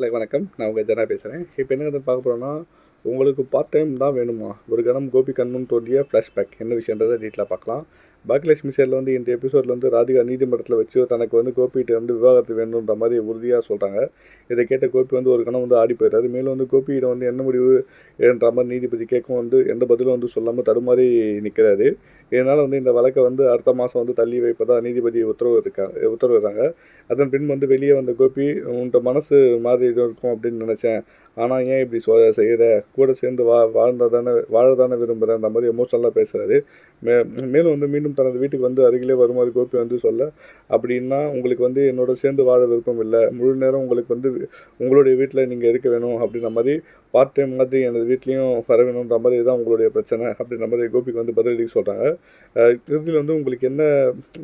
வணக்கம். நான் உங்கள் ஜனா பேசுகிறேன். இப்போ என்ன கதை பார்க்க போகிறோன்னா, உங்களுக்கு பார்ட் டைம் தான் வேணுமா? ஒரு கணம் கோபி கண்முன் தோன்றிய ஃப்ளாஷ்பேக் என்ன விஷயன்றதை டீட்டெயிலாக பார்க்கலாம். பாக்கியலட்சுமி சீரியலில் இந்த எபிசோடில் ராதிகா நீதிமன்றத்தில் வச்சு தனக்கு கோபிகிட்ட விவாகரத்து வேணுன்ற மாதிரி உறுதியாக சொல்கிறாங்க. இதை கேட்ட கோபி ஒரு கணம் ஆடி போயிடுறாரு. மேலும் கோபியிடம் என்ன முடிவு என்ற மாதிரி நீதிபதி கேட்கும் எந்த பதிலும் சொல்லாமல் தடுமாறி நிற்கிறாரு. இதனால் இந்த வழக்கை அடுத்த மாதம் தள்ளி வைப்பதாக நீதிபதி உத்தரவிடுறாங்க. அதன் பின் வெளியே வந்த கோபி, உன்ட்ட மனசு மாறி இருக்கும் அப்படின்னு நினச்சேன், ஆனால் ஏன் இப்படி செய்கிற, கூட சேர்ந்து வாழ தானே விரும்புகிறேன் அந்த மாதிரி எமோஷனலாக பேசுகிறாரு. மேலும் மீண்டும் தனது வீட்டுக்கு அருகிலே வருமாறு கோபி சொல்ல, அப்படின்னா உங்களுக்கு என்னோட சேர்ந்து வாழ விருப்பம் இல்லை, முழு நேரம் உங்களுக்கு உங்களுடைய வீட்டில் நீங்கள் இருக்க வேணும் அப்படின்ற மாதிரி, பார்ட் டைம் மாதிரி எனது வீட்லேயும் வர வேணுன்ற மாதிரி தான் உங்களுடைய பிரச்சனை அப்படின்ற மாதிரி கோபிக்கு பதிலடி சொல்கிறாங்க. இறுதியில் உங்களுக்கு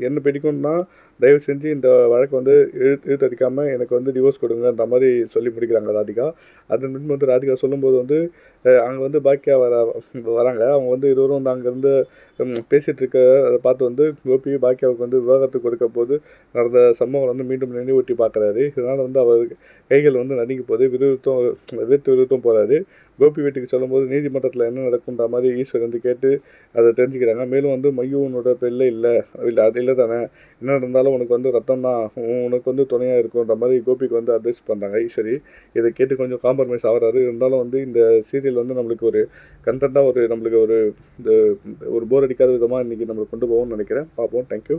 என்ன பிடிக்கும்னா, தயவு செஞ்சு இந்த வழக்கை இழுத்தடிக்காமல் எனக்கு டிவோர்ஸ் கொடுங்கன்ற மாதிரி சொல்லி முடிக்கிறாங்க ராதிகா. அதன் பின் ராதிகா சொல்லும்போது அங்கே பாக்கியா வராங்க. அவங்க இருவரும் அங்கேருந்து பேசிகிட்டு இருக்க அதை பார்த்து கோபி பாக்கியாவுக்கு விவாகரத்து கொடுக்க போது நடந்த சம்பவம் மீண்டும் நினைவூட்டி பார்க்குறாரு. இதனால் அவர் கைகள் நடுங்கி போகுது, விருத்தம் போகிறாரு. கோபி வீட்டுக்கு சொல்லும்போது நீதிமன்றத்தில் என்ன நடக்குன்ற மாதிரி ஈஸ்வர் கேட்டு அதை தெரிஞ்சுக்கிறாங்க. மேலும் மையூனோட பிள்ளை இல்லை அது இல்லை தானே, என்ன இருந்தாலும் உனக்கு ரத்தம் தான் உனக்கு துணையாக இருக்குன்ற மாதிரி கோபிக்கு அட்வைஸ் பண்ணுறாங்க ஈஸ்வரி. இதை கேட்டு கொஞ்சம் காம்ப்ரமைஸ் ஆகிறாரு. இருந்தாலும் இந்த சீரியல் நம்மளுக்கு ஒரு கண்டென்ட்டாக நம்மளுக்கு ஒரு போர் அடிக்காத விதமாக இன்றைக்கி நம்மளுக்கு கொண்டு போவோம்னு நினைக்கிறேன். பார்ப்போம். தேங்க்யூ.